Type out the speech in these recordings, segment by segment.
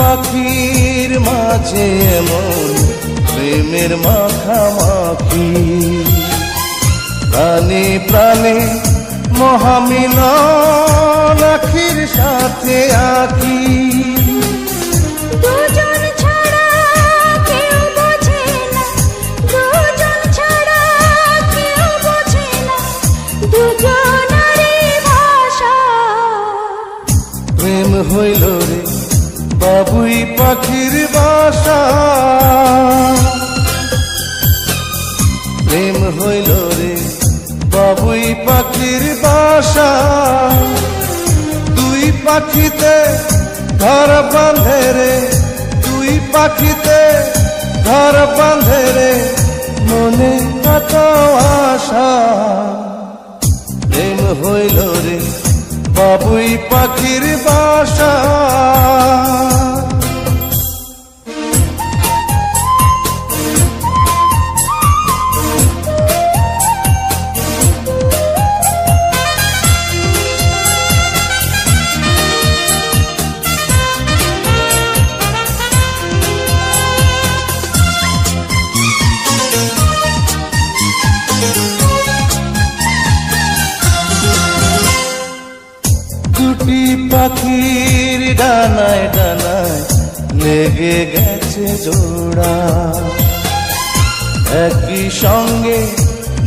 পাখির মাঝে এমন প্রেমের মাখামাখি, প্রাণে প্রাণে মহামিলন আখির সাথে আখি। দুজন ছাড়া কেউ বোঝে না, দুজন ছাড়া কেউ বোঝে না দুজনারই ভাষা। প্রেম হইল রে বাবুই পাখির বাসা, প্রেম হইল রে বাবুই পাখির বাসা। দুই পাখিতে ঘর বাঁধে রে, দুই পাখিতে ঘর বাঁধে রে, মনে কত আশা। প্রেম হইল রে বাবুই পাখির বাসা। দুটি পাখির ডানায় ডানায় লেগে গেছে জোড়া, একই সঙ্গে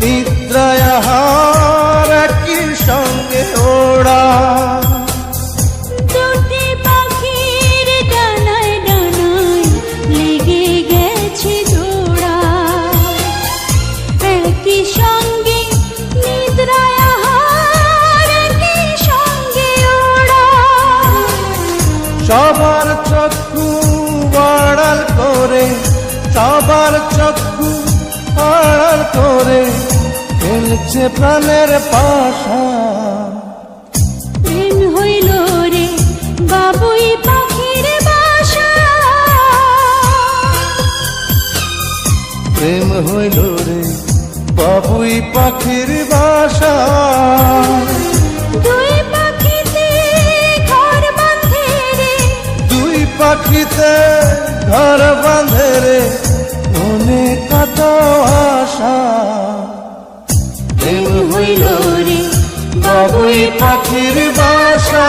নিদ্রায় আহার, একই সঙ্গে ওড়া। দুটি পাখির ডানায় ডানায় লেগে গেছে জোড়া, একই সঙ্গে নিদ্রায় আহার, একই সঙ্গে ওড়া। সবার চক্ষু আড়াল করে, সবার চক্ষু আড়াল করে খেলছে প্রাণের পাশা। প্রেম হইল রে বাবুই পাখির বাসা, প্রেম হইল রে বাবুই পাখির বাসা। দুই পাখিতে ঘর বাঁধে রে, দুই পাখিতে ঘর বাঁধে রে, মনে কত আশা। প্রেম হইল রে বাবুই পাখির বাসা।